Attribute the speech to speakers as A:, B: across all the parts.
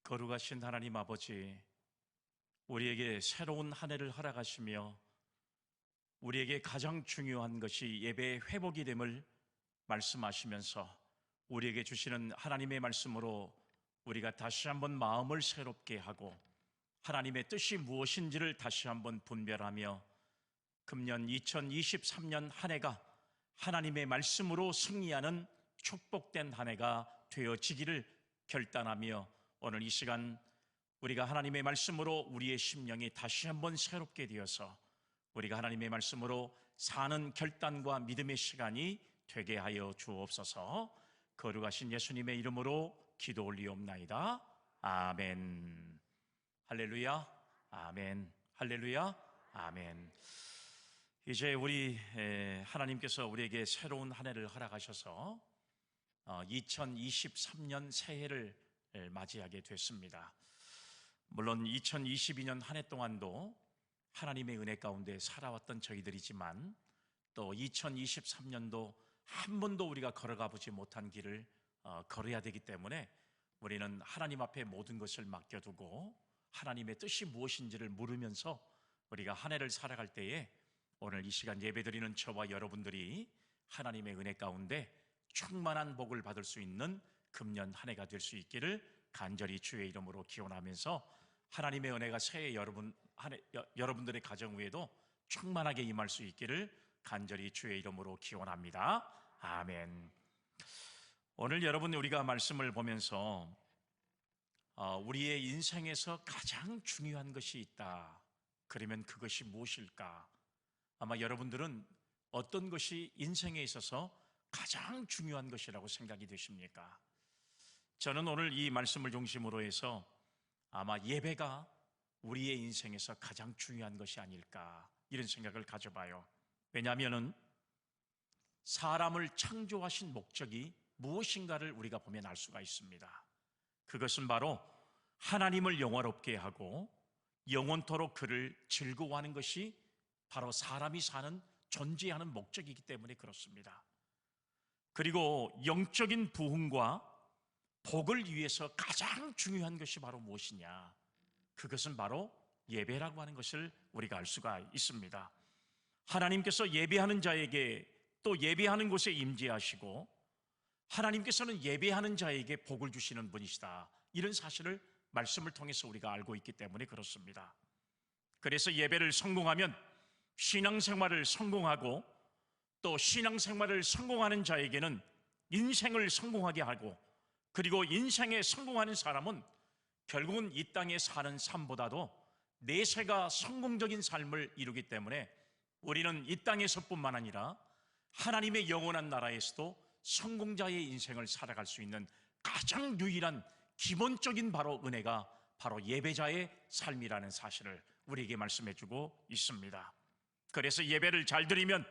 A: 거룩하신 하나님 아버지, 우리에게 새로운 한 해를 허락하시며 우리에게 가장 중요한 것이 예배의 회복이 됨을 말씀하시면서 우리에게 주시는 하나님의 말씀으로 우리가 다시 한번 마음을 새롭게 하고 하나님의 뜻이 무엇인지를 다시 한번 분별하며 금년 2023년 한 해가 하나님의 말씀으로 승리하는 축복된 한 해가 되어지기를 결단하며 오늘 이 시간 우리가 하나님의 말씀으로 우리의 심령이 다시 한번 새롭게 되어서 우리가 하나님의 말씀으로 사는 결단과 믿음의 시간이 되게 하여 주옵소서. 거룩하신 예수님의 이름으로 기도 올리옵나이다. 아멘. 할렐루야. 아멘. 할렐루야. 아멘. 이제 우리 하나님께서 우리에게 새로운 한 해를 허락하셔서 2023년 새해를 맞이하게 됐습니다. 물론 2022년 한 해 동안도 하나님의 은혜 가운데 살아왔던 저희들이지만 또 2023년도 한 번도 우리가 걸어가 보지 못한 길을 걸어야 되기 때문에 우리는 하나님 앞에 모든 것을 맡겨두고 하나님의 뜻이 무엇인지를 물으면서 우리가 한 해를 살아갈 때에 오늘 이 시간 예배드리는 저와 여러분들이 하나님의 은혜 가운데 충만한 복을 받을 수 있는 금년 한 해가 될 수 있기를 간절히 주의 이름으로 기원하면서 하나님의 은혜가 새해 여러분들의 가정 위에도 충만하게 임할 수 있기를 간절히 주의 이름으로 기원합니다. 아멘. 오늘 여러분 우리가 말씀을 보면서 우리의 인생에서 가장 중요한 것이 있다. 그러면 그것이 무엇일까? 아마 여러분들은 어떤 것이 인생에 있어서 가장 중요한 것이라고 생각이 되십니까? 저는 오늘 이 말씀을 중심으로 해서 아마 예배가 우리의 인생에서 가장 중요한 것이 아닐까 이런 생각을 가져봐요. 왜냐하면 사람을 창조하신 목적이 무엇인가를 우리가 보면 알 수가 있습니다. 그것은 바로 하나님을 영화롭게 하고 영원토록 그를 즐거워하는 것이 바로 사람이 사는 존재하는 목적이기 때문에 그렇습니다. 그리고 영적인 부흥과 복을 위해서 가장 중요한 것이 바로 무엇이냐? 그것은 바로 예배라고 하는 것을 우리가 알 수가 있습니다. 하나님께서 예배하는 자에게 또 예배하는 곳에 임재하시고 하나님께서는 예배하는 자에게 복을 주시는 분이시다. 이런 사실을 말씀을 통해서 우리가 알고 있기 때문에 그렇습니다. 그래서 예배를 성공하면 신앙생활을 성공하고 또 신앙생활을 성공하는 자에게는 인생을 성공하게 하고 그리고 인생에 성공하는 사람은 결국은 이 땅에 사는 삶보다도 내세가 성공적인 삶을 이루기 때문에 우리는 이 땅에서뿐만 아니라 하나님의 영원한 나라에서도 성공자의 인생을 살아갈 수 있는 가장 유일한 기본적인 바로 은혜가 바로 예배자의 삶이라는 사실을 우리에게 말씀해주고 있습니다. 그래서 예배를 잘 드리면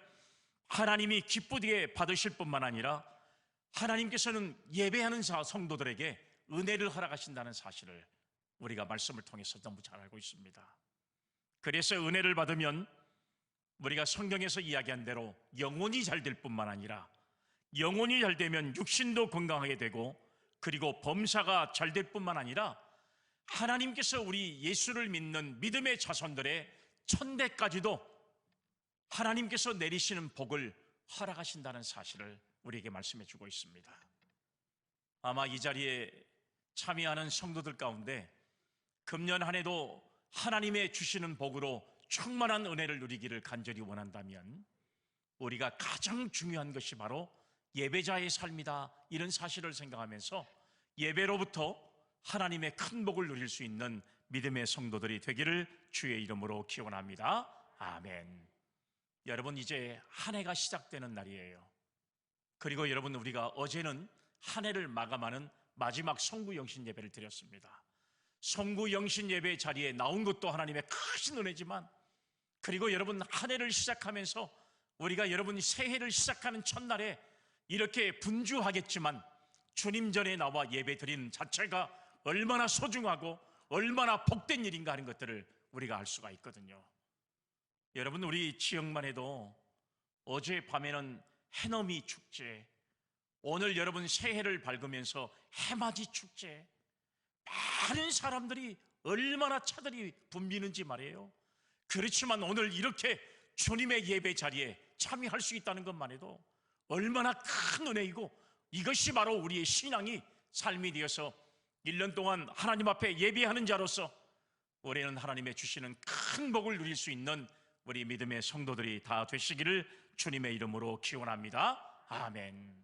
A: 하나님이 기쁘게 받으실 뿐만 아니라 하나님께서는 예배하는 성도들에게 은혜를 허락하신다는 사실을 우리가 말씀을 통해서 너무 잘 알고 있습니다. 그래서 은혜를 받으면 우리가 성경에서 이야기한 대로 영혼이 잘 될 뿐만 아니라 영혼이 잘 되면 육신도 건강하게 되고 그리고 범사가 잘 될 뿐만 아니라 하나님께서 우리 예수를 믿는 믿음의 자손들의 천대까지도 하나님께서 내리시는 복을 허락하신다는 사실을 우리에게 말씀해 주고 있습니다. 아마 이 자리에 참여하는 성도들 가운데 금년 한 해도 하나님의 주시는 복으로 충만한 은혜를 누리기를 간절히 원한다면 우리가 가장 중요한 것이 바로 예배자의 삶이다 이런 사실을 생각하면서 예배로부터 하나님의 큰 복을 누릴 수 있는 믿음의 성도들이 되기를 주의 이름으로 기원합니다. 아멘. 여러분 이제 한 해가 시작되는 날이에요. 그리고 여러분 우리가 어제는 한 해를 마감하는 마지막 성구영신 예배를 드렸습니다. 성구영신 예배 자리에 나온 것도 하나님의 큰 은혜지만 그리고 여러분 한 해를 시작하면서 우리가 여러분 새해를 시작하는 첫날에 이렇게 분주하겠지만 주님 전에 나와 예배 드리는 자체가 얼마나 소중하고 얼마나 복된 일인가 하는 것들을 우리가 알 수가 있거든요. 여러분 우리 지역만 해도 어젯밤에는 해넘이 축제, 오늘 여러분 새해를 밝으면서 해맞이 축제, 많은 사람들이 얼마나 차들이 붐비는지 말이에요. 그렇지만 오늘 이렇게 주님의 예배 자리에 참여할 수 있다는 것만 해도 얼마나 큰 은혜이고, 이것이 바로 우리의 신앙이 삶이 되어서 1년 동안 하나님 앞에 예배하는 자로서 우리는 하나님의 주시는 큰 복을 누릴 수 있는 우리 믿음의 성도들이 다 되시기를 주님의 이름으로 기원합니다. 아멘.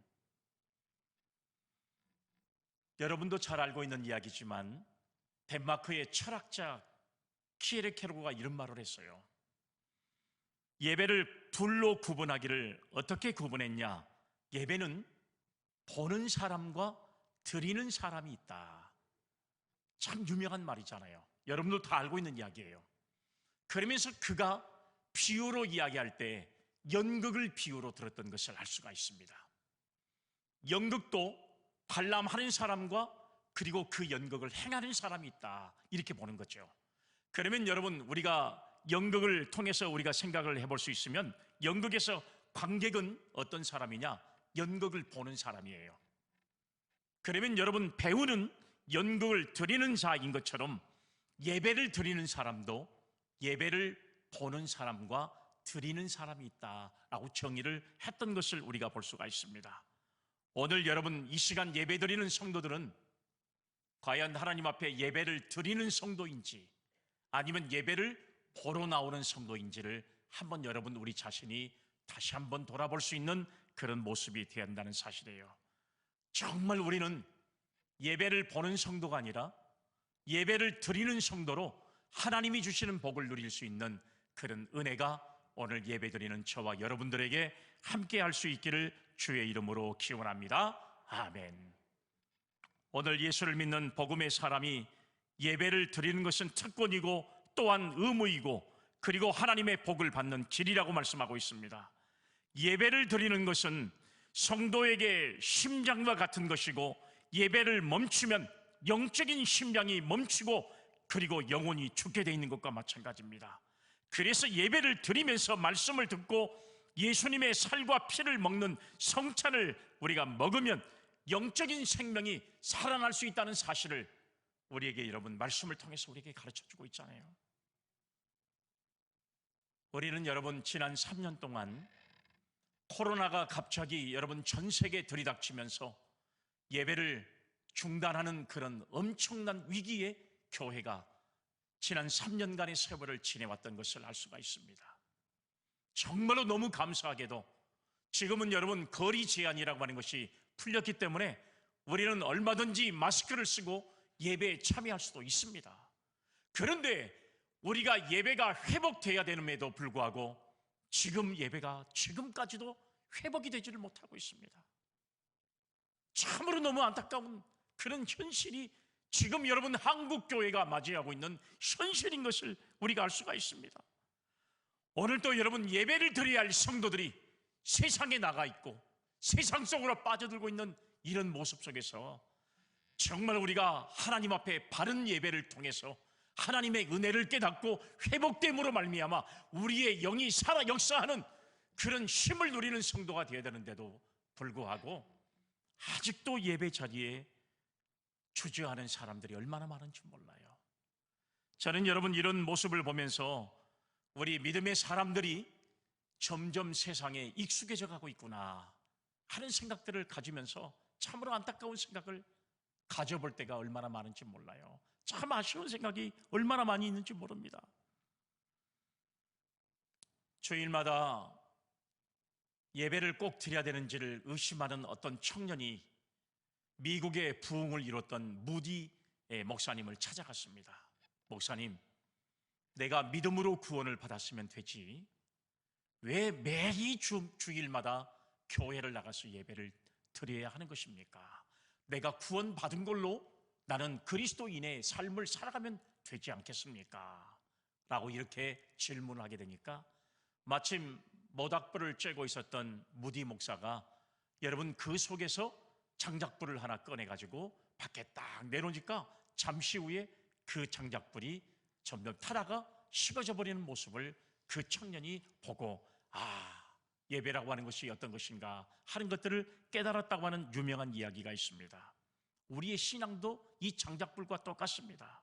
A: 여러분도 잘 알고 있는 이야기지만 덴마크의 철학자 키에르케고르가 이런 말을 했어요. 예배를 둘로 구분하기를 어떻게 구분했냐? 예배는 보는 사람과 드리는 사람이 있다. 참 유명한 말이잖아요. 여러분도 다 알고 있는 이야기예요. 그러면서 그가 비유로 이야기할 때 연극을 비유로 들었던 것을 알 수가 있습니다. 연극도 관람하는 사람과 그리고 그 연극을 행하는 사람이 있다, 이렇게 보는 거죠. 그러면 여러분, 우리가 연극을 통해서 우리가 생각을 해볼 수 있으면, 연극에서 관객은 어떤 사람이냐? 연극을 보는 사람이에요. 그러면 여러분, 배우는 연극을 드리는 자인 것처럼 예배를 드리는 사람도 예배를 보는 사람과 드리는 사람이 있다라고 정의를 했던 것을 우리가 볼 수가 있습니다. 오늘 여러분, 이 시간 예배 드리는 성도들은 과연 하나님 앞에 예배를 드리는 성도인지 아니면 예배를 보러 나오는 성도인지를 한번 여러분, 우리 자신이 다시 한번 돌아볼 수 있는 그런 모습이 되어야 한다는 사실이에요. 정말 우리는 예배를 보는 성도가 아니라 예배를 드리는 성도로 하나님이 주시는 복을 누릴 수 있는 그런 은혜가 오늘 예배 드리는 저와 여러분들에게 함께 할 수 있기를 주의 이름으로 기원합니다. 아멘. 오늘 예수를 믿는 복음의 사람이 예배를 드리는 것은 특권이고 또한 의무이고 그리고 하나님의 복을 받는 길이라고 말씀하고 있습니다. 예배를 드리는 것은 성도에게 심장과 같은 것이고, 예배를 멈추면 영적인 심장이 멈추고 그리고 영혼이 죽게 되어 있는 것과 마찬가지입니다. 그래서 예배를 드리면서 말씀을 듣고 예수님의 살과 피를 먹는 성찬을 우리가 먹으면 영적인 생명이 살아날 수 있다는 사실을 우리에게 여러분 말씀을 통해서 우리에게 가르쳐주고 있잖아요. 우리는 여러분 지난 3년 동안 코로나가 갑자기 여러분 전 세계에 들이닥치면서 예배를 중단하는 그런 엄청난 위기에 교회가 지난 3년간의 세월을 지내왔던 것을 알 수가 있습니다. 정말로 너무 감사하게도 지금은 여러분 거리 제한이라고 하는 것이 풀렸기 때문에 우리는 얼마든지 마스크를 쓰고 예배에 참여할 수도 있습니다. 그런데 우리가 예배가 회복돼야 되는데도 불구하고 지금 예배가 지금까지도 회복이 되지를 못하고 있습니다. 참으로 너무 안타까운 그런 현실이 지금 여러분 한국교회가 맞이하고 있는 현실인 것을 우리가 알 수가 있습니다. 오늘도 여러분 예배를 드려야 할 성도들이 세상에 나가 있고 세상 속으로 빠져들고 있는 이런 모습 속에서 정말 우리가 하나님 앞에 바른 예배를 통해서 하나님의 은혜를 깨닫고 회복됨으로 말미암아 우리의 영이 살아 역사하는 그런 힘을 누리는 성도가 되어야 되는데도 불구하고 아직도 예배 자리에 주저하는 사람들이 얼마나 많은지 몰라요. 저는 여러분 이런 모습을 보면서 우리 믿음의 사람들이 점점 세상에 익숙해져 가고 있구나 하는 생각들을 가지면서 참으로 안타까운 생각을 가져볼 때가 얼마나 많은지 몰라요. 참 아쉬운 생각이 얼마나 많이 있는지 모릅니다. 주일마다 예배를 꼭 드려야 되는지를 의심하는 어떤 청년이 미국의 부흥을 이뤘던 무디 목사님을 찾아갔습니다. 목사님, 내가 믿음으로 구원을 받았으면 되지 왜 매일 주일마다 교회를 나가서 예배를 드려야 하는 것입니까? 내가 구원받은 걸로 나는 그리스도인의 삶을 살아가면 되지 않겠습니까? 라고 이렇게 질문을 하게 되니까 마침 모닥불을 쬐고 있었던 무디 목사가 여러분 그 속에서 장작불을 하나 꺼내가지고 밖에 딱 내놓으니까 잠시 후에 그 장작불이 점점 타다가 식어져 버리는 모습을 그 청년이 보고 예배라고 하는 것이 어떤 것인가 하는 것들을 깨달았다고 하는 유명한 이야기가 있습니다. 우리의 신앙도 이 장작불과 똑같습니다.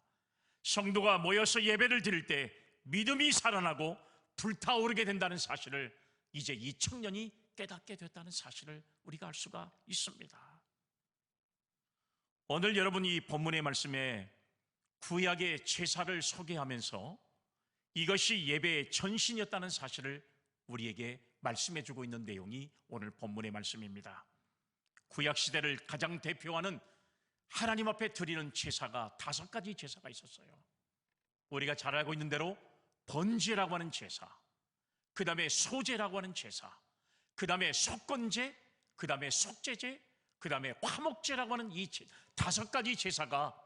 A: 성도가 모여서 예배를 드릴 때 믿음이 살아나고 불타오르게 된다는 사실을 이제 이 청년이 깨닫게 됐다는 사실을 우리가 알 수가 있습니다. 오늘 여러분이 이 본문의 말씀에 구약의 제사를 소개하면서 이것이 예배의 전신이었다는 사실을 우리에게 말씀해 주고 있는 내용이 오늘 본문의 말씀입니다. 구약 시대를 가장 대표하는 하나님 앞에 드리는 제사가 5가지 제사가 있었어요. 우리가 잘 알고 있는 대로 번제라고 하는 제사, 그 다음에 소제라고 하는 제사, 그 다음에 속건제, 그 다음에 속죄제, 그 다음에 화목제라고 하는 이 5가지 제사가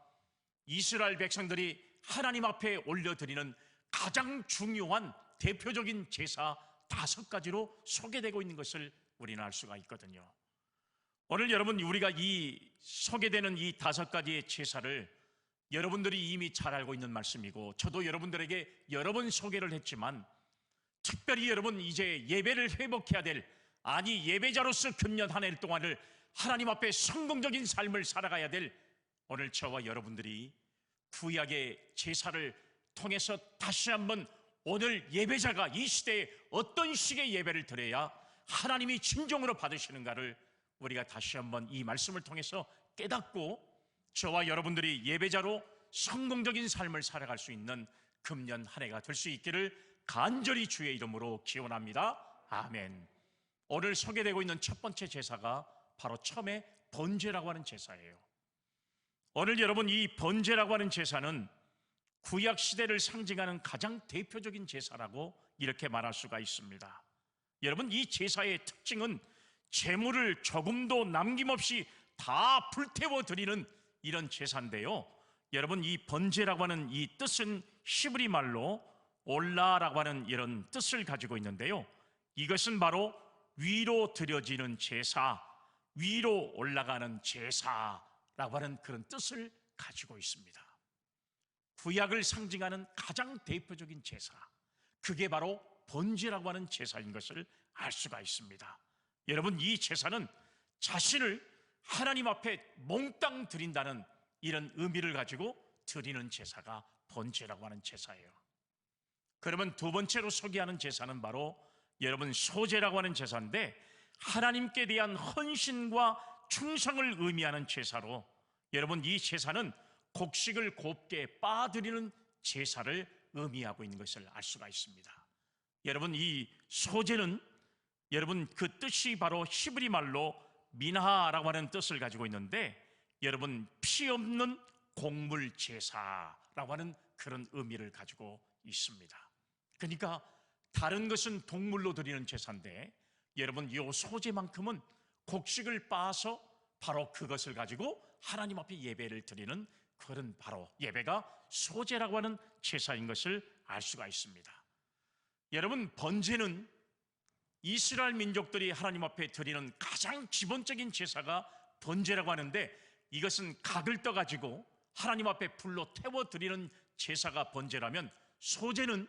A: 이스라엘 백성들이 하나님 앞에 올려드리는 가장 중요한 대표적인 제사 5가지로 소개되고 있는 것을 우리는 알 수가 있거든요. 오늘 여러분, 우리가 이 소개되는 이 5가지의 제사를 여러분들이 이미 잘 알고 있는 말씀이고, 저도 여러분들에게 여러 번 소개를 했지만, 특별히 여러분 이제 예배를 회복해야 될, 아니 예배자로서 금년 한 해 동안을 하나님 앞에 성공적인 삶을 살아가야 될 오늘 저와 여러분들이 구약의 제사를 통해서 다시 한번 오늘 예배자가 이 시대에 어떤 식의 예배를 드려야 하나님이 진정으로 받으시는가를 우리가 다시 한번 이 말씀을 통해서 깨닫고 저와 여러분들이 예배자로 성공적인 삶을 살아갈 수 있는 금년 한 해가 될 수 있기를 간절히 주의 이름으로 기원합니다. 아멘. 오늘 소개되고 있는 첫 번째 제사가 바로 처음에 번제라고 하는 제사예요. 오늘 여러분, 이 번제라고 하는 제사는 구약 시대를 상징하는 가장 대표적인 제사라고 이렇게 말할 수가 있습니다. 여러분, 이 제사의 특징은 제물을 조금도 남김없이 다 불태워 드리는 이런 제사인데요, 여러분 이 번제라고 하는 이 뜻은 히브리 말로 올라라고 하는 이런 뜻을 가지고 있는데요, 이것은 바로 위로 드려지는 제사, 위로 올라가는 제사라고 하는 그런 뜻을 가지고 있습니다. 구약을 상징하는 가장 대표적인 제사, 그게 바로 번제라고 하는 제사인 것을 알 수가 있습니다. 여러분, 이 제사는 자신을 하나님 앞에 몽땅 드린다는 이런 의미를 가지고 드리는 제사가 번제라고 하는 제사예요. 그러면 두 번째로 소개하는 제사는 바로 여러분 소제라고 하는 제사인데, 하나님께 대한 헌신과 충성을 의미하는 제사로, 여러분 이 제사는 곡식을 곱게 빻아드리는 제사를 의미하고 있는 것을 알 수가 있습니다. 여러분 이 소제는 여러분 그 뜻이 바로 히브리 말로 민하라고 하는 뜻을 가지고 있는데, 여러분 피 없는 곡물 제사라고 하는 그런 의미를 가지고 있습니다. 그러니까 다른 것은 동물로 드리는 제사인데, 여러분 이 소제만큼은 곡식을 빻아서 바로 그것을 가지고 하나님 앞에 예배를 드리는 그런 바로 예배가 소제라고 하는 제사인 것을 알 수가 있습니다. 여러분, 번제는 이스라엘 민족들이 하나님 앞에 드리는 가장 기본적인 제사가 번제라고 하는데, 이것은 각을 떠가지고 하나님 앞에 불로 태워 드리는 제사가 번제라면, 소제는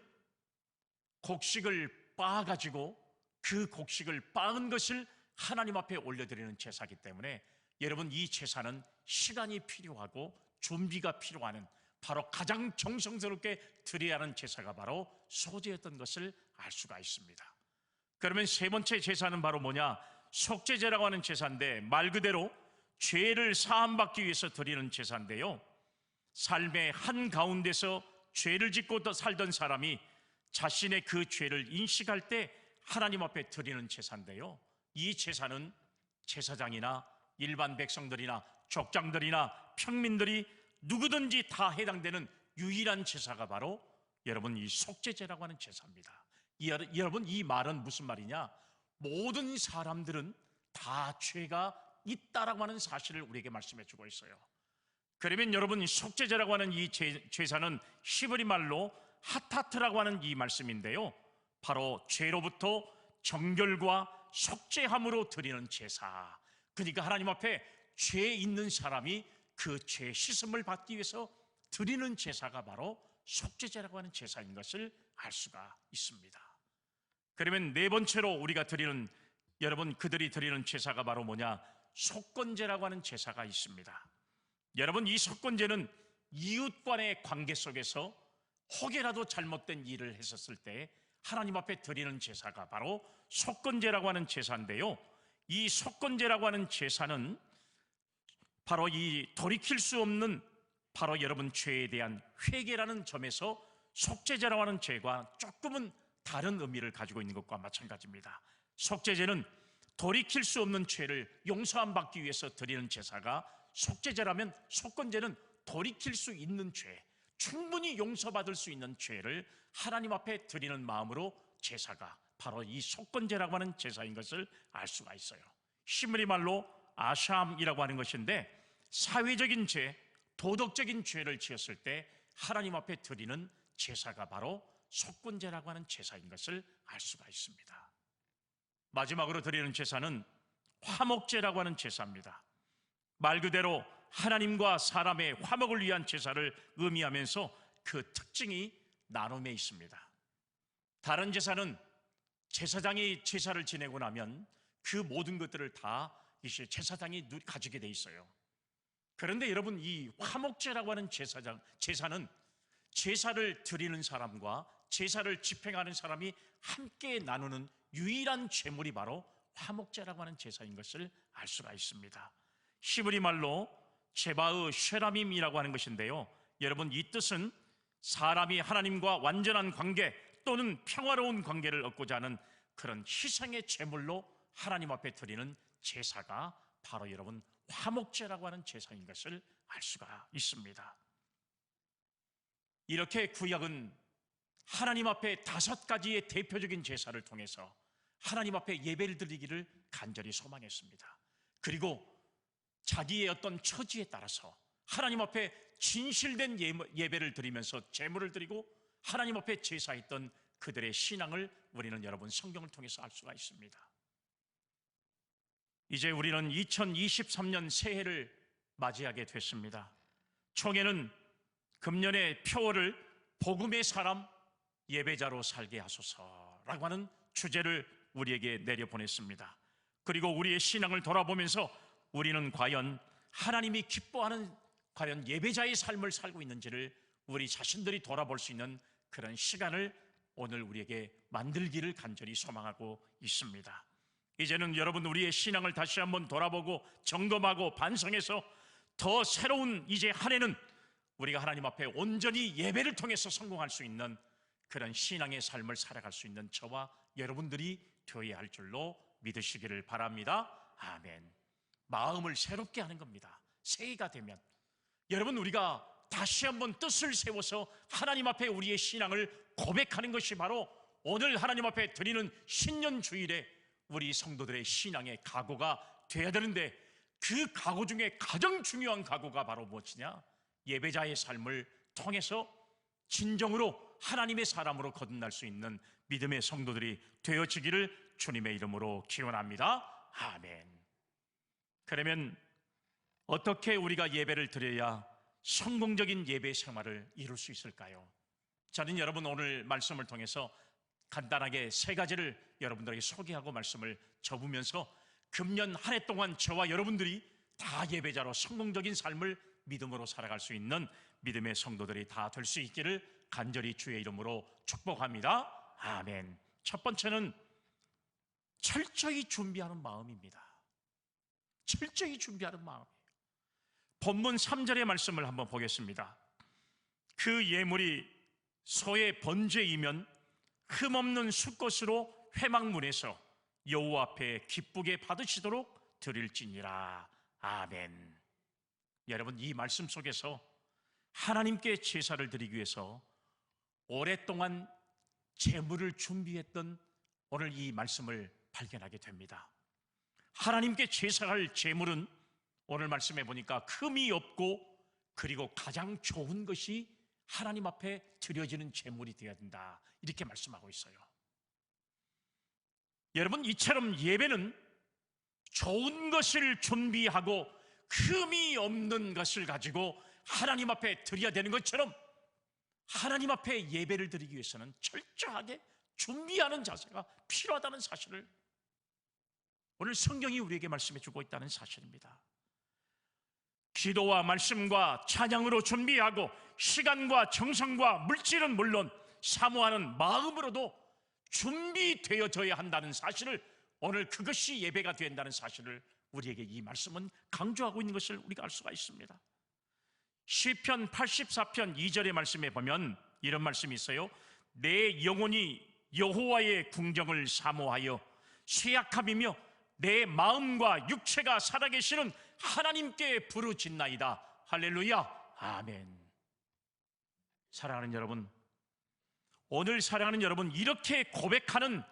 A: 곡식을 빻아가지고 그 곡식을 빻은 것을 하나님 앞에 올려드리는 제사이기 때문에, 여러분 이 제사는 시간이 필요하고 준비가 필요한, 바로 가장 정성스럽게 드려야 하는 제사가 바로 소제였던 것을 알 수가 있습니다. 그러면 세 번째 제사는 바로 뭐냐? 속죄제라고 하는 제사인데, 말 그대로 죄를 사함받기 위해서 드리는 제사인데요, 삶의 한가운데서 죄를 짓고 살던 사람이 자신의 그 죄를 인식할 때 하나님 앞에 드리는 제사인데요, 이 제사는 제사장이나 일반 백성들이나 족장들이나 평민들이 누구든지 다 해당되는 유일한 제사가 바로 여러분 이 속죄제라고 하는 제사입니다. 여러분 이 말은 무슨 말이냐? 모든 사람들은 다 죄가 있다라고 하는 사실을 우리에게 말씀해 주고 있어요. 그러면 여러분 이 속죄제라고 하는 이 제사는 히브리 말로 하타트라고 하는 이 말씀인데요, 바로 죄로부터 정결과 속죄함으로 드리는 제사. 그러니까 하나님 앞에 죄 있는 사람이 그 죄 씻음을 받기 위해서 드리는 제사가 바로 속죄제라고 하는 제사인 것을 알 수가 있습니다. 그러면 네 번째로 우리가 드리는, 여러분 그들이 드리는 제사가 바로 뭐냐? 속건제라고 하는 제사가 있습니다. 여러분, 이 속건제는 이웃 간의 관계 속에서 혹여라도 잘못된 일을 했었을 때 하나님 앞에 드리는 제사가 바로 속건제라고 하는 제사인데요, 이 속건제라고 하는 제사는 바로 이 돌이킬 수 없는 바로 여러분 죄에 대한 회개라는 점에서 속죄제라고 하는 죄가 조금은 다른 의미를 가지고 있는 것과 마찬가지입니다. 속죄제는 돌이킬 수 없는 죄를 용서함 받기 위해서 드리는 제사가 속죄제라면, 속건제는 돌이킬 수 있는 죄, 충분히 용서받을 수 있는 죄를 하나님 앞에 드리는 마음으로 제사가 바로 이 속건제라고 하는 제사인 것을 알 수가 있어요. 히브리 말로 아샴이라고 하는 것인데, 사회적인 죄, 도덕적인 죄를 지었을 때 하나님 앞에 드리는 제사가 바로 속건제라고 하는 제사인 것을 알 수가 있습니다. 마지막으로 드리는 제사는 화목제라고 하는 제사입니다. 말 그대로 하나님과 사람의 화목을 위한 제사를 의미하면서 그 특징이 나눔에 있습니다. 다른 제사는 제사장이 제사를 지내고 나면 그 모든 것들을 다 이제 제사장이 가지게 돼 있어요. 그런데 여러분, 이 화목제라고 하는 제사는 제사를 드리는 사람과 제사를 집행하는 사람이 함께 나누는 유일한 제물이 바로 화목제라고 하는 제사인 것을 알 수가 있습니다. 히브리 말로 제바의 쉐라밈이라고 하는 것인데요, 여러분, 이 뜻은 사람이 하나님과 완전한 관계 또는 평화로운 관계를 얻고자 하는 그런 희생의 제물로 하나님 앞에 드리는 제사가 바로 여러분 화목제라고 하는 제사인 것을 알 수가 있습니다. 이렇게 구약은 하나님 앞에 5가지의 대표적인 제사를 통해서 하나님 앞에 예배를 드리기를 간절히 소망했습니다. 그리고 자기의 어떤 처지에 따라서 하나님 앞에 진실된 예배를 드리면서 제물을 드리고 하나님 앞에 제사했던 그들의 신앙을 우리는 여러분 성경을 통해서 알 수가 있습니다. 이제 우리는 2023년 새해를 맞이하게 됐습니다. 총회는 금년의 표어를 복음의 사람 예배자로 살게 하소서라고 하는 주제를 우리에게 내려보냈습니다. 그리고 우리의 신앙을 돌아보면서 우리는 과연 하나님이 기뻐하는 과연 예배자의 삶을 살고 있는지를 우리 자신들이 돌아볼 수 있는 그런 시간을 오늘 우리에게 만들기를 간절히 소망하고 있습니다. 이제는 여러분, 우리의 신앙을 다시 한번 돌아보고 점검하고 반성해서 더 새로운 이제 한 해는 우리가 하나님 앞에 온전히 예배를 통해서 성공할 수 있는 그런 신앙의 삶을 살아갈 수 있는 저와 여러분들이 되어야 할 줄로 믿으시기를 바랍니다. 아멘. 마음을 새롭게 하는 겁니다. 새해가 되면 여러분, 우리가 다시 한번 뜻을 세워서 하나님 앞에 우리의 신앙을 고백하는 것이 바로 오늘 하나님 앞에 드리는 신년 주일에 우리 성도들의 신앙의 각오가 돼야 되는데, 그 각오 중에 가장 중요한 각오가 바로 무엇이냐? 예배자의 삶을 통해서 진정으로 하나님의 사람으로 거듭날 수 있는 믿음의 성도들이 되어지기를 주님의 이름으로 기원합니다. 아멘. 그러면 어떻게 우리가 예배를 드려야 성공적인 예배 생활을 이룰 수 있을까요? 저는 여러분 오늘 말씀을 통해서 간단하게 3가지를 여러분들에게 소개하고 말씀을 접으면서 금년 한 해 동안 저와 여러분들이 다 예배자로 성공적인 삶을 믿음으로 살아갈 수 있는 믿음의 성도들이 다 될 수 있기를 간절히 주의 이름으로 축복합니다. 아멘. 첫 번째는 철저히 준비하는 마음입니다. 철저히 준비하는 마음이에요. 본문 3절의 말씀을 한번 보겠습니다. 그 예물이 소의 번제이면 흠없는 숫것으로 회막문에서 여호와 앞에 기쁘게 받으시도록 드릴지니라. 아멘. 여러분, 이 말씀 속에서 하나님께 제사를 드리기 위해서 오랫동안 제물을 준비했던 오늘 이 말씀을 발견하게 됩니다. 하나님께 제사할 제물은 오늘 말씀해 보니까 흠이 없고 그리고 가장 좋은 것이 하나님 앞에 드려지는 제물이 되어야 된다, 이렇게 말씀하고 있어요. 여러분, 이처럼 예배는 좋은 것을 준비하고 흠이 없는 것을 가지고 하나님 앞에 드려야 되는 것처럼 하나님 앞에 예배를 드리기 위해서는 철저하게 준비하는 자세가 필요하다는 사실을 오늘 성경이 우리에게 말씀해 주고 있다는 사실입니다. 기도와 말씀과 찬양으로 준비하고 시간과 정성과 물질은 물론 사모하는 마음으로도 준비되어져야 한다는 사실을, 오늘 그것이 예배가 된다는 사실을 우리에게 이 말씀은 강조하고 있는 것을 우리가 알 수가 있습니다. 시편 84편 2절의 말씀에 보면 이런 말씀이 있어요. 내 영혼이 여호와의 궁정을 사모하여 쇠약함이며 내 마음과 육체가 살아계시는 하나님께 부르짖나이다. 할렐루야, 아멘. 사랑하는 여러분, 오늘 사랑하는 여러분, 이렇게 고백하는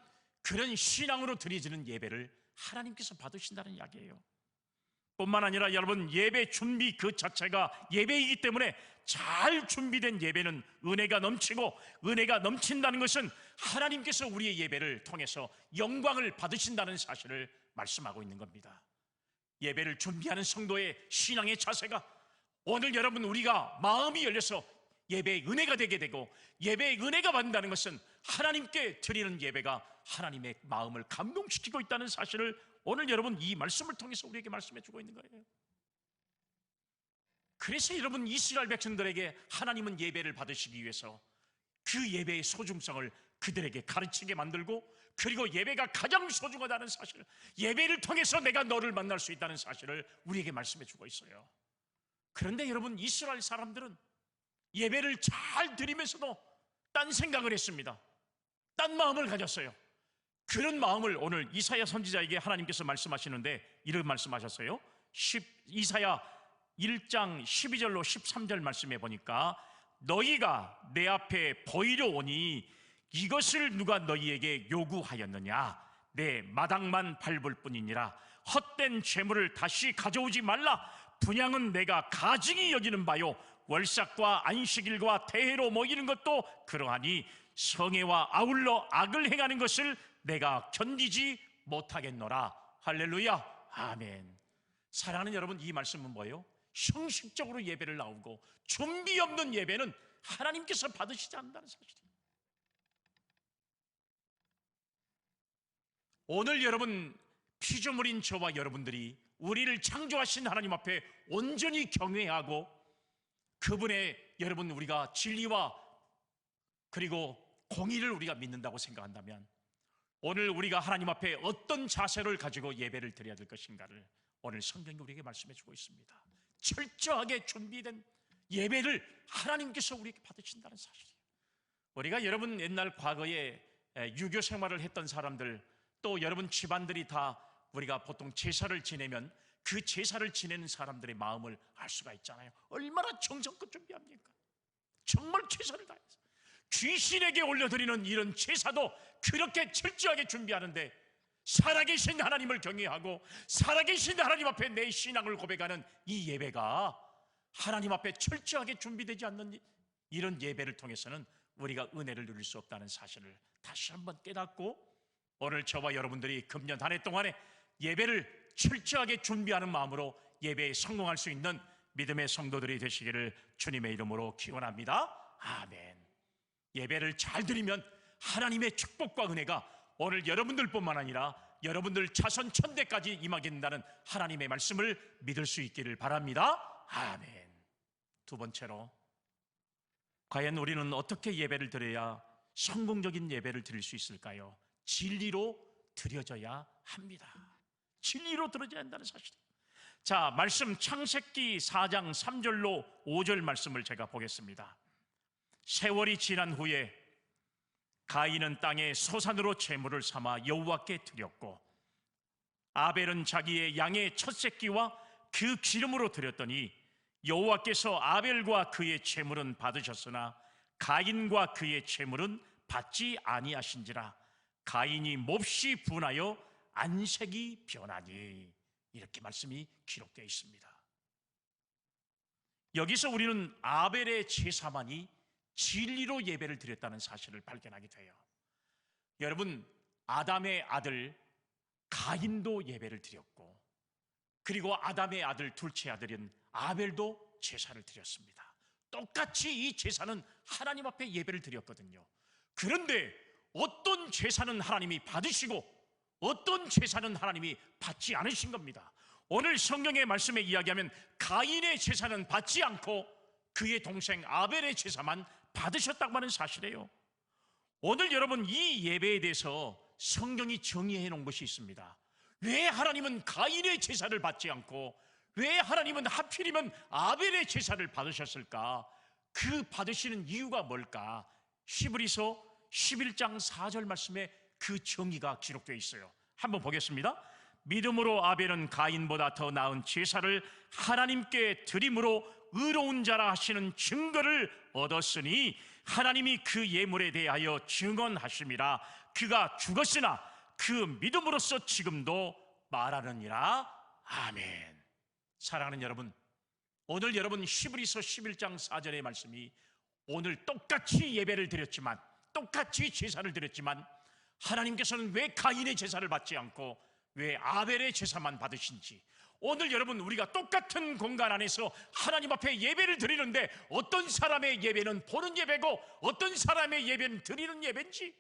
A: 그런 신앙으로 드려지는 예배를 하나님께서 받으신다는 이야기예요. 뿐만 아니라 여러분, 예배 준비 그 자체가 예배이기 때문에 잘 준비된 예배는 은혜가 넘치고, 은혜가 넘친다는 것은 하나님께서 우리의 예배를 통해서 영광을 받으신다는 사실을 말씀하고 있는 겁니다. 예배를 준비하는 성도의 신앙의 자세가, 오늘 여러분 우리가 마음이 열려서 예배의 은혜가 되게 되고, 예배의 은혜가 받는다는 것은 하나님께 드리는 예배가 하나님의 마음을 감동시키고 있다는 사실을 오늘 여러분 이 말씀을 통해서 우리에게 말씀해 주고 있는 거예요. 그래서 여러분, 이스라엘 백성들에게 하나님은 예배를 받으시기 위해서 그 예배의 소중성을 그들에게 가르치게 만들고, 그리고 예배가 가장 소중하다는 사실, 예배를 통해서 내가 너를 만날 수 있다는 사실을 우리에게 말씀해 주고 있어요. 그런데 여러분, 이스라엘 사람들은 예배를 잘 드리면서도 딴 생각을 했습니다. 딴 마음을 가졌어요. 그런 마음을 오늘 이사야 선지자에게 하나님께서 말씀하시는데 이런 말씀하셨어요. 이사야 1장 12절로 13절 말씀해 보니까, 너희가 내 앞에 보이려 오니 이것을 누가 너희에게 요구하였느냐? 내 마당만 밟을 뿐이니라. 헛된 재물을 다시 가져오지 말라. 분향은 내가 가증히 여기는 바요, 월삭과 안식일과 대회로 모이는 것도 그러하니 성회와 아울러 악을 행하는 것을 내가 견디지 못하겠노라. 할렐루야, 아멘. 사랑하는 여러분, 이 말씀은 뭐예요? 형식적으로 예배를 나오고 준비 없는 예배는 하나님께서 받으시지 않는다는 사실이에요. 오늘 여러분, 피조물인 저와 여러분들이 우리를 창조하신 하나님 앞에 온전히 경외하고 그분의 여러분 우리가 진리와 그리고 공의를 우리가 믿는다고 생각한다면, 오늘 우리가 하나님 앞에 어떤 자세를 가지고 예배를 드려야 될 것인가를 오늘 성경이 우리에게 말씀해 주고 있습니다. 철저하게 준비된 예배를 하나님께서 우리에게 받으신다는 사실이에요. 우리가 여러분 옛날 과거에 유교 생활을 했던 사람들, 또 여러분 집안들이 다 우리가 보통 제사를 지내면 그 제사를 지내는 사람들의 마음을 알 수가 있잖아요. 얼마나 정성껏 준비합니까? 정말 최선을 다해서 귀신에게 올려드리는 이런 제사도 그렇게 철저하게 준비하는데, 살아계신 하나님을 경외하고 살아계신 하나님 앞에 내 신앙을 고백하는 이 예배가 하나님 앞에 철저하게 준비되지 않는 이런 예배를 통해서는 우리가 은혜를 누릴 수 없다는 사실을 다시 한번 깨닫고, 오늘 저와 여러분들이 금년 한 해 동안에 예배를 철저하게 준비하는 마음으로 예배에 성공할 수 있는 믿음의 성도들이 되시기를 주님의 이름으로 기원합니다. 아멘. 예배를 잘 드리면 하나님의 축복과 은혜가 오늘 여러분들뿐만 아니라 여러분들 자손 천대까지 임하게 된다는 하나님의 말씀을 믿을 수 있기를 바랍니다. 아멘. 두 번째로, 과연 우리는 어떻게 예배를 드려야 성공적인 예배를 드릴 수 있을까요? 진리로 드려져야 합니다. 진리로 드려져야 한다는 사실이에요. 자, 말씀 창세기 4장 3절로 5절 말씀을 제가 보겠습니다. 세월이 지난 후에 가인은 땅에 소산으로 제물을 삼아 여호와께 드렸고, 아벨은 자기의 양의 첫 새끼와 그 기름으로 드렸더니 여호와께서 아벨과 그의 제물은 받으셨으나 가인과 그의 제물은 받지 아니하신지라. 가인이 몹시 분하여 안색이 변하니. 이렇게 말씀이 기록되어 있습니다. 여기서 우리는 아벨의 제사만이 진리로 예배를 드렸다는 사실을 발견하게 돼요. 여러분, 아담의 아들 가인도 예배를 드렸고, 그리고 아담의 아들 둘째 아들인 아벨도 제사를 드렸습니다. 똑같이 이 제사는 하나님 앞에 예배를 드렸거든요. 그런데 어떤 제사는 하나님이 받으시고 어떤 제사는 하나님이 받지 않으신 겁니다. 오늘 성경의 말씀에 이야기하면 가인의 제사는 받지 않고 그의 동생 아벨의 제사만 받으셨다고 하는 사실이에요. 오늘 여러분, 이 예배에 대해서 성경이 정의해 놓은 것이 있습니다. 왜 하나님은 가인의 제사를 받지 않고 왜 하나님은 하필이면 아벨의 제사를 받으셨을까? 그 받으시는 이유가 뭘까? 히브리서 11장 4절 말씀에 그 정의가 기록되어 있어요. 한번 보겠습니다. 믿음으로 아벨은 가인보다 더 나은 제사를 하나님께 드림으로 의로운 자라 하시는 증거를 얻었으니 하나님이 그 예물에 대하여 증언하심이라. 그가 죽었으나 그 믿음으로써 지금도 말하느니라. 아멘. 사랑하는 여러분, 오늘 여러분 히브리서 11장 4절의 말씀이 오늘 똑같이 예배를 드렸지만, 똑같이 제사를 드렸지만 하나님께서는 왜 가인의 제사를 받지 않고 왜 아벨의 제사만 받으신지, 오늘 여러분 우리가 똑같은 공간 안에서 하나님 앞에 예배를 드리는데 어떤 사람의 예배는 보는 예배고 어떤 사람의 예배는 드리는 예배인지,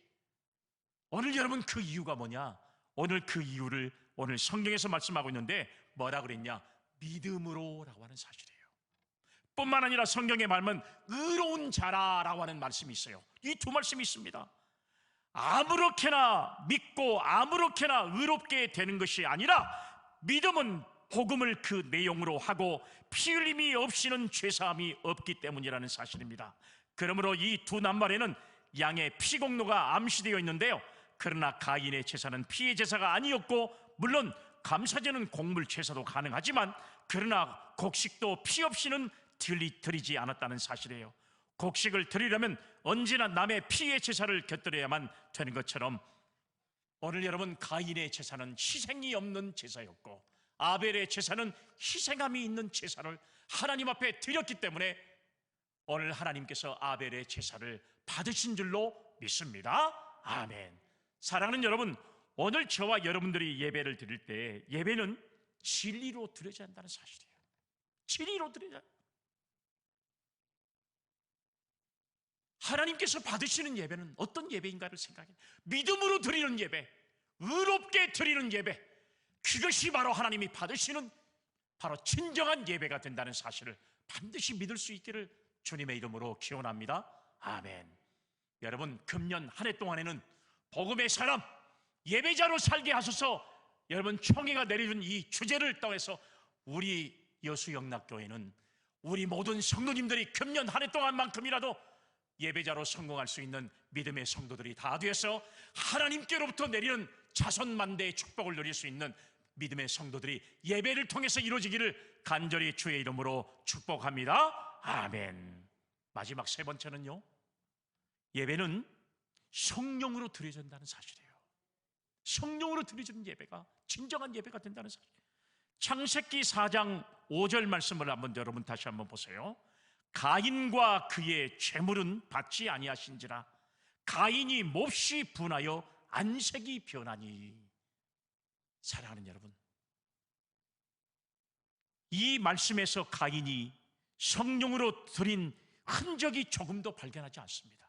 A: 오늘 여러분 그 이유가 뭐냐? 오늘 그 이유를 오늘 성경에서 말씀하고 있는데 뭐라 그랬냐? 믿음으로 라고 하는 사실이에요. 뿐만 아니라 성경의 말은 의로운 자라라고 하는 말씀이 있어요. 이 두 말씀이 있습니다. 아무렇게나 믿고 아무렇게나 의롭게 되는 것이 아니라 믿음은 복음을 그 내용으로 하고 피 흘림이 없이는 죄사함이 없기 때문이라는 사실입니다. 그러므로 이 두 낱말에는 양의 피 공로가 암시되어 있는데요, 그러나 가인의 제사는 피의 제사가 아니었고, 물론 감사제는 곡물 제사도 가능하지만 그러나 곡식도 피 없이는 드리지 않았다는 사실이에요. 곡식을 드리려면 언제나 남의 피의 제사를 곁들여야만 되는 것처럼 오늘 여러분 가인의 제사는 희생이 없는 제사였고 아벨의 제사는 희생함이 있는 제사를 하나님 앞에 드렸기 때문에 오늘 하나님께서 아벨의 제사를 받으신 줄로 믿습니다. 아멘. 사랑하는 여러분, 오늘 저와 여러분들이 예배를 드릴 때 예배는 진리로 드려야 한다는 사실이에요. 진리로 드려야. 하나님께서 받으시는 예배는 어떤 예배인가를 생각해. 믿음으로 드리는 예배, 의롭게 드리는 예배, 그것이 바로 하나님이 받으시는 바로 진정한 예배가 된다는 사실을 반드시 믿을 수 있기를 주님의 이름으로 기원합니다. 아멘. 여러분, 금년 한 해 동안에는 복음의 사람, 예배자로 살게 하소서, 여러분 총회가 내려준 이 주제를 통해서 우리 여수영락교회는 우리 모든 성도님들이 금년 한 해 동안만큼이라도 예배자로 성공할 수 있는 믿음의 성도들이 다 되어서 하나님께로부터 내리는 자손만대의 축복을 누릴 수 있는 믿음의 성도들이 예배를 통해서 이루어지기를 간절히 주의 이름으로 축복합니다. 아멘. 마지막 세 번째는요, 예배는 성령으로 드려진다는 사실이에요. 성령으로 드려지는 예배가 진정한 예배가 된다는 사실. 창세기 4장 5절 말씀을 한번 여러분 다시 한번 보세요. 가인과 그의 재물은 받지 아니하신지라 가인이 몹시 분하여 안색이 변하니. 사랑하는 여러분, 이 말씀에서 가인이 성령으로 드린 흔적이 조금도 발견하지 않습니다.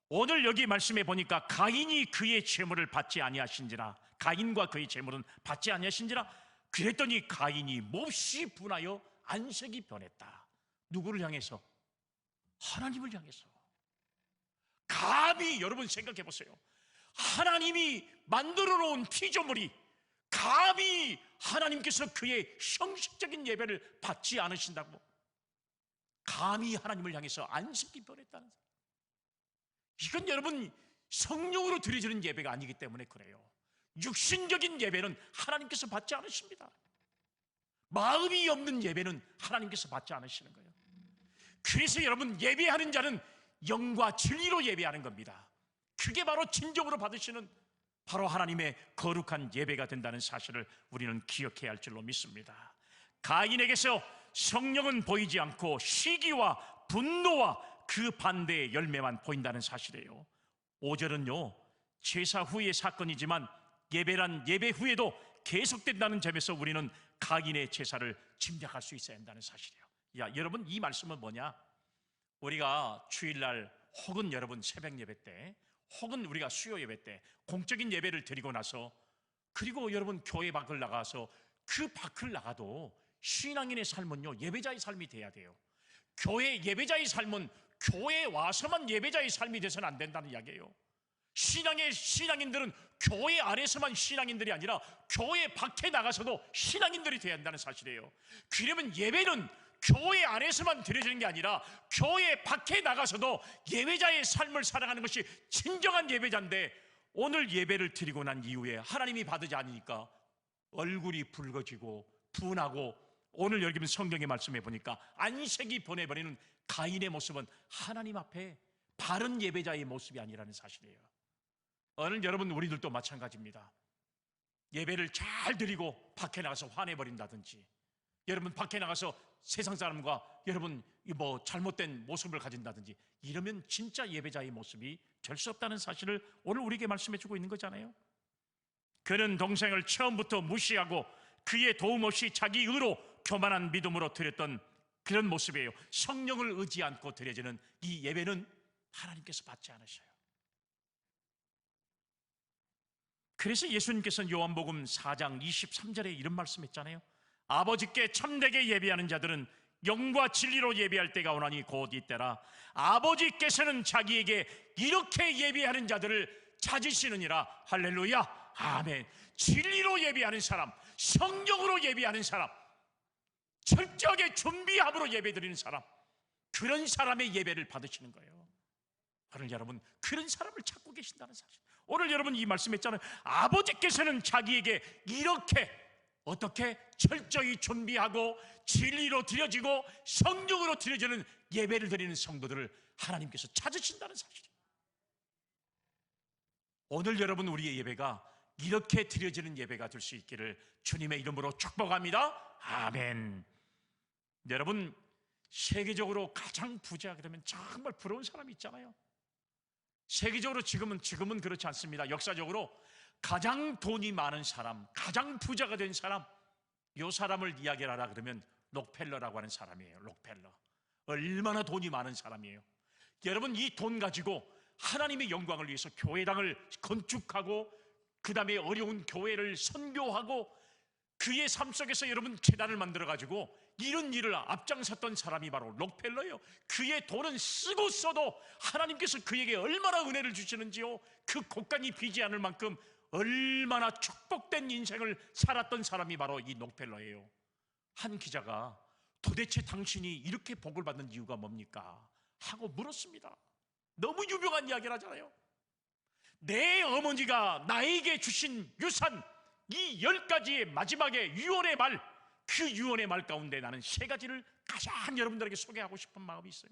A: 오늘 여기 말씀해 보니까 가인이 그의 재물을 받지 아니하신지라, 가인과 그의 재물은 받지 아니하신지라 그랬더니 가인이 몹시 분하여 안색이 변했다. 누구를 향해서? 하나님을 향해서. 감히 여러분 생각해 보세요. 하나님이 만들어 놓은 피조물이 감히 하나님께서 그의 형식적인 예배를 받지 않으신다고 감히 하나님을 향해서 안색이 변했다는 사람. 이건 여러분 성령으로 드려지는 예배가 아니기 때문에 그래요. 육신적인 예배는 하나님께서 받지 않으십니다. 마음이 없는 예배는 하나님께서 받지 않으시는 거예요. 그래서 여러분 예배하는 자는 영과 진리로 예배하는 겁니다. 그게 바로 진정으로 받으시는 바로 하나님의 거룩한 예배가 된다는 사실을 우리는 기억해야 할 줄로 믿습니다. 가인에게서 성령은 보이지 않고 시기와 분노와 그 반대의 열매만 보인다는 사실이에요. 5절은요 제사 후의 사건이지만 예배란 예배 후에도 계속된다는 점에서 우리는 가인의 제사를 짐작할 수 있어야 한다는 사실이에요. 야, 여러분 이 말씀은 뭐냐? 우리가 주일날 혹은 여러분 새벽 예배 때 혹은 우리가 수요 예배 때 공적인 예배를 드리고 나서 그리고 여러분 교회 밖을 나가서 그 밖을 나가도 신앙인의 삶은요, 예배자의 삶이 돼야 돼요. 교회 예배자의 삶은 교회에 와서만 예배자의 삶이 돼서는 안 된다는 이야기예요. 신앙인들은 교회 안에서만 신앙인들이 아니라 교회 밖에 나가서도 신앙인들이 되어야 한다는 사실이에요. 그러면 예배는 교회 안에서만 드려지는 게 아니라 교회 밖에 나가서도 예배자의 삶을 살아가는 것이 진정한 예배자인데, 오늘 예배를 드리고 난 이후에 하나님이 받지 않으니까 얼굴이 붉어지고 분하고, 오늘 여기 성경의 말씀에 보니까 안색이 보내버리는 가인의 모습은 하나님 앞에 바른 예배자의 모습이 아니라는 사실이에요. 오늘 여러분, 우리들도 마찬가지입니다. 예배를 잘 드리고 밖에 나가서 화내버린다든지, 여러분 밖에 나가서 세상 사람과 여러분 잘못된 모습을 가진다든지, 이러면 진짜 예배자의 모습이 될 수 없다는 사실을 오늘 우리에게 말씀해 주고 있는 거잖아요. 그는 동생을 처음부터 무시하고 그의 도움 없이 자기 의로 교만한 믿음으로 드렸던 그런 모습이에요. 성령을 의지 않고 드려지는 이 예배는 하나님께서 받지 않으셔요. 그래서 예수님께서는 요한복음 4장 23절에 이런 말씀했잖아요. 아버지께 참되게 예배하는 자들은 영과 진리로 예배할 때가 오나니 곧 이때라. 아버지께서는 자기에게 이렇게 예배하는 자들을 찾으시느니라. 할렐루야, 아멘. 진리로 예배하는 사람, 성령으로 예배하는 사람, 철저하게 준비함으로 예배드리는 사람, 그런 사람의 예배를 받으시는 거예요. 오늘 여러분, 그런 사람을 찾고 계신다는 사실. 오늘 여러분 이 말씀했잖아요. 아버지께서는 자기에게 이렇게 어떻게 철저히 준비하고 진리로 드려지고 성령으로 드려지는 예배를 드리는 성도들을 하나님께서 찾으신다는 사실이에요. 오늘 여러분, 우리의 예배가 이렇게 드려지는 예배가 될 수 있기를 주님의 이름으로 축복합니다. 아멘. 여러분, 세계적으로 가장 부자 그러면 정말 부러운 사람이 있잖아요. 세계적으로 지금은 그렇지 않습니다. 역사적으로 가장 돈이 많은 사람, 가장 부자가 된 사람, 이 사람을 이야기하라 그러면 록펠러라고 하는 사람이에요. 록펠러. 얼마나 돈이 많은 사람이에요. 여러분, 이 돈 가지고 하나님의 영광을 위해서 교회당을 건축하고 그 다음에 어려운 교회를 선교하고 그의 삶 속에서 여러분 재단을 만들어 가지고 이런 일을 앞장섰던 사람이 바로 록펠러예요. 그의 돈은 쓰고 써도 하나님께서 그에게 얼마나 은혜를 주시는지요, 그 곳간이 비지 않을 만큼 얼마나 축복된 인생을 살았던 사람이 바로 이 록펠러예요. 한 기자가 도대체 당신이 이렇게 복을 받는 이유가 뭡니까? 하고 물었습니다. 너무 유명한 이야기를 하잖아요. 내 어머니가 나에게 주신 유산, 이 10가지의 마지막에 유언의 말, 그 유언의 말 가운데 나는 3가지를 가장 여러분들에게 소개하고 싶은 마음이 있어요.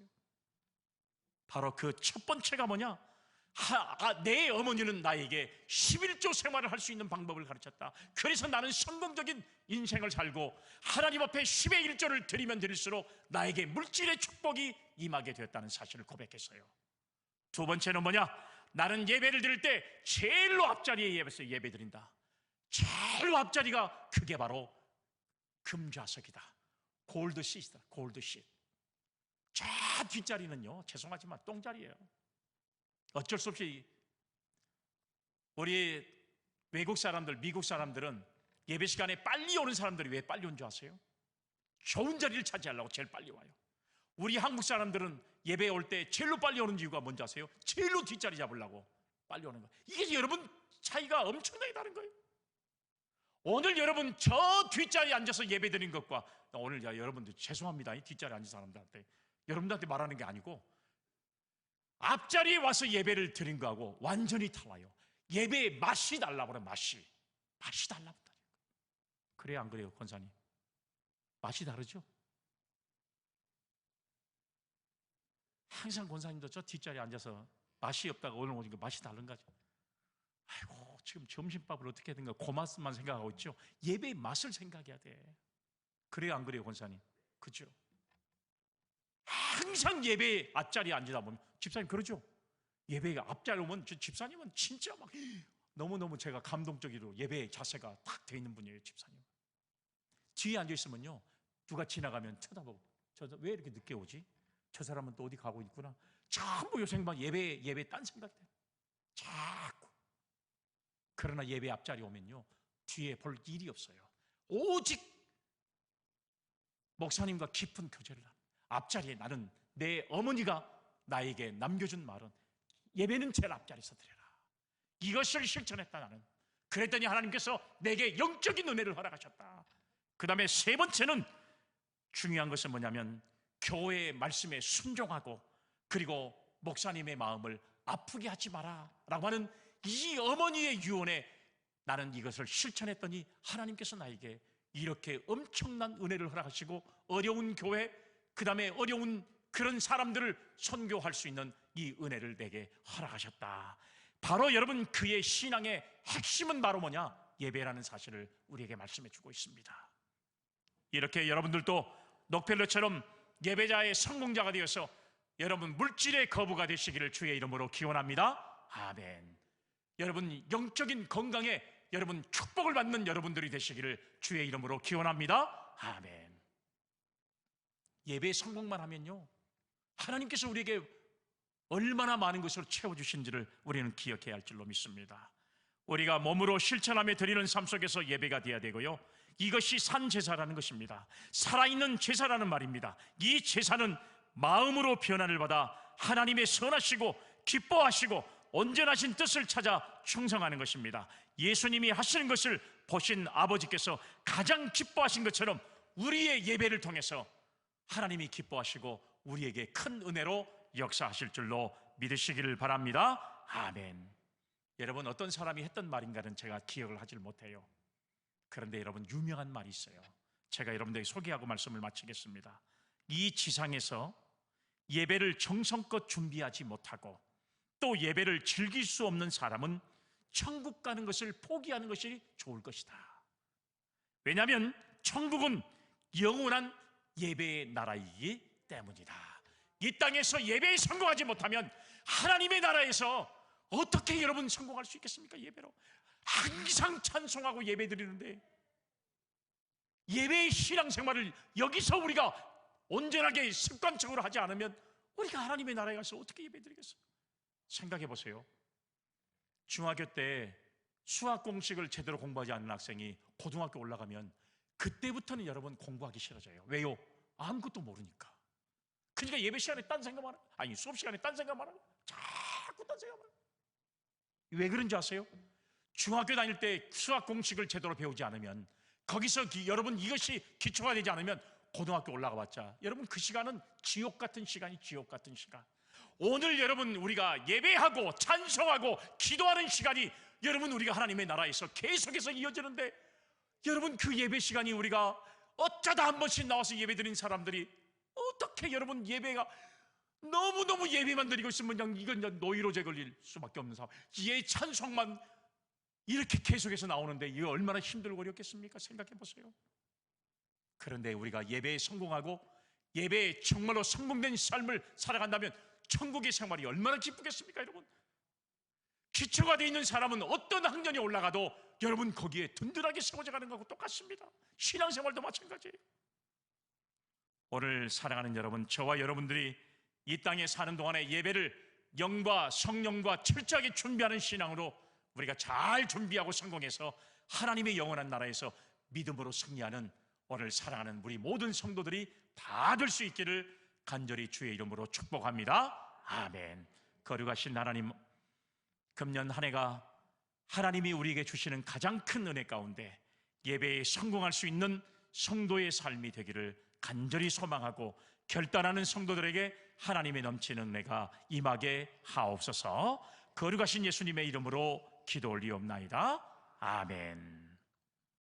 A: 바로 그 첫 번째가 뭐냐? 내 어머니는 나에게 11조 생활을 할 수 있는 방법을 가르쳤다. 그래서 나는 성공적인 인생을 살고 하나님 앞에 10의 1조를 드리면 드릴수록 나에게 물질의 축복이 임하게 되었다는 사실을 고백했어요. 두 번째는 뭐냐? 나는 예배를 드릴 때 제일로 앞자리에 예배 드린다. 제일로 앞자리가 그게 바로 금좌석이다. 골드시트다. 골드시트. 저 뒷자리는요, 죄송하지만 똥자리예요. 어쩔 수 없이 우리 외국 사람들, 미국 사람들은 예배 시간에 빨리 오는 사람들이 왜 빨리 온 줄 아세요? 좋은 자리를 차지하려고 제일 빨리 와요. 우리 한국 사람들은 예배 올 때 제일로 빨리 오는 이유가 뭔지 아세요? 제일로 뒷자리 잡으려고 빨리 오는 거예요. 이게 여러분 차이가 엄청나게 다른 거예요. 오늘 여러분 저 뒷자리에 앉아서 예배 드린 것과 오늘 여러분들 죄송합니다. 이 뒷자리에 앉은 사람들한테 여러분들한테 말하는 게 아니고 앞자리에 와서 예배를 드린 거하고 완전히 달라요. 예배의 맛이 달라고 그래요. 맛이 달라고. 그래요, 안 그래요, 권사님? 맛이 다르죠? 항상 권사님도 저 뒷자리에 앉아서 맛이 없다가 오늘 오니까 맛이 다른 거죠. 아이고, 지금 점심밥을 어떻게 하든가 그 맛만 생각하고 있죠. 예배의 맛을 생각해야 돼. 그래요, 안 그래요, 권사님? 그죠? 항상 예배 앞자리에 앉으다 보면, 집사님 그러죠? 예배 앞자리에 오면 집사님은 진짜 막 너무너무 제가 감동적으로 예배 자세가 딱 돼 있는 분이에요, 집사님. 뒤에 앉아있으면요, 누가 지나가면 쳐다보고, 저 왜 이렇게 늦게 오지? 저 사람은 또 어디 가고 있구나. 전부 요새 막 예배 딴 생각이 돼요. 자꾸. 그러나 예배 앞자리 오면요, 뒤에 볼 일이 없어요. 오직 목사님과 깊은 교제를 하는 앞자리에 나는 내 어머니가 나에게 남겨준 말은 예배는 제일 앞자리에서 드려라. 이것을 실천했다 나는. 그랬더니 하나님께서 내게 영적인 은혜를 허락하셨다. 그 다음에 세 번째는 중요한 것은 뭐냐면 교회의 말씀에 순종하고 그리고 목사님의 마음을 아프게 하지 마라 라고 하는 이 어머니의 유언에 나는 이것을 실천했더니 하나님께서 나에게 이렇게 엄청난 은혜를 허락하시고 어려운 교회, 그 다음에 어려운 그런 사람들을 선교할 수 있는 이 은혜를 내게 허락하셨다. 바로 여러분 그의 신앙의 핵심은 바로 뭐냐? 예배라는 사실을 우리에게 말씀해 주고 있습니다. 이렇게 여러분들도 록펠러처럼 예배자의 성공자가 되어서 여러분 물질의 거부가 되시기를 주의 이름으로 기원합니다. 아멘. 여러분 영적인 건강에 여러분 축복을 받는 여러분들이 되시기를 주의 이름으로 기원합니다. 아멘. 예배 성공만 하면요 하나님께서 우리에게 얼마나 많은 것으로 채워주신지를 우리는 기억해야 할 줄로 믿습니다. 우리가 몸으로 실천하며 드리는 삶 속에서 예배가 되어야 되고요, 이것이 산제사라는 것입니다. 살아있는 제사라는 말입니다. 이 제사는 마음으로 변화를 받아 하나님의 선하시고 기뻐하시고 온전하신 뜻을 찾아 충성하는 것입니다. 예수님이 하시는 것을 보신 아버지께서 가장 기뻐하신 것처럼 우리의 예배를 통해서 하나님이 기뻐하시고 우리에게 큰 은혜로 역사하실 줄로 믿으시기를 바랍니다. 아멘. 여러분 어떤 사람이 했던 말인가는 제가 기억을 하질 못해요. 그런데 여러분 유명한 말이 있어요. 제가 여러분들에게 소개하고 말씀을 마치겠습니다. 이 지상에서 예배를 정성껏 준비하지 못하고 또 예배를 즐길 수 없는 사람은 천국 가는 것을 포기하는 것이 좋을 것이다. 왜냐하면 천국은 영원한 예배의 나라이기 때문이다. 이 땅에서 예배에 성공하지 못하면 하나님의 나라에서 어떻게 여러분 성공할 수 있겠습니까? 예배로 항상 찬송하고 예배 드리는데 예배의 신앙생활을 여기서 우리가 온전하게 습관적으로 하지 않으면 우리가 하나님의 나라에 가서 어떻게 예배 드리겠어요? 생각해 보세요. 중학교 때 수학 공식을 제대로 공부하지 않는 학생이 고등학교 올라가면 그때부터는 여러분 공부하기 싫어져요. 왜요? 아무것도 모르니까. 그러니까 예배 시간에 딴 생각만 하고, 아니 수업 시간에 딴 생각만 하고 자꾸 딴 생각만 하고. 왜 그런지 아세요? 중학교 다닐 때 수학 공식을 제대로 배우지 않으면 거기서 여러분 이것이 기초가 되지 않으면 고등학교 올라가 봤자 여러분 그 시간은 지옥 같은 시간이 지옥 같은 시간. 오늘 여러분 우리가 예배하고 찬송하고 기도하는 시간이 여러분 우리가 하나님의 나라에서 계속해서 이어지는데 여러분 그 예배 시간이 우리가 어쩌다 한 번씩 나와서 예배 드린 사람들이 어떻게 여러분 예배가 너무너무 예배만 드리고 있으면 그냥 이건 노이로제 걸릴 수밖에 없는 상황. 예 찬송만 이렇게 계속해서 나오는데 이게 얼마나 힘들고 어렵겠습니까? 생각해 보세요. 그런데 우리가 예배에 성공하고 예배에 정말로 성공된 삶을 살아간다면 천국의 생활이 얼마나 기쁘겠습니까? 여러분 기초가 되어 있는 사람은 어떤 학년이 올라가도 여러분 거기에 든든하게 세워져 가는 것하고 똑같습니다. 신앙생활도 마찬가지예요. 오늘 사랑하는 여러분, 저와 여러분들이 이 땅에 사는 동안에 예배를 영과 성령과 철저하게 준비하는 신앙으로 우리가 잘 준비하고 성공해서 하나님의 영원한 나라에서 믿음으로 승리하는 오늘 사랑하는 우리 모든 성도들이 다 될 수 있기를 간절히 주의 이름으로 축복합니다. 아멘. 거룩하신 하나님, 금년 한 해가 하나님이 우리에게 주시는 가장 큰 은혜 가운데 예배에 성공할 수 있는 성도의 삶이 되기를 간절히 소망하고 결단하는 성도들에게 하나님의 넘치는 은혜가 임하게 하옵소서. 거룩하신 예수님의 이름으로 기도 올리옵나이다. 아멘.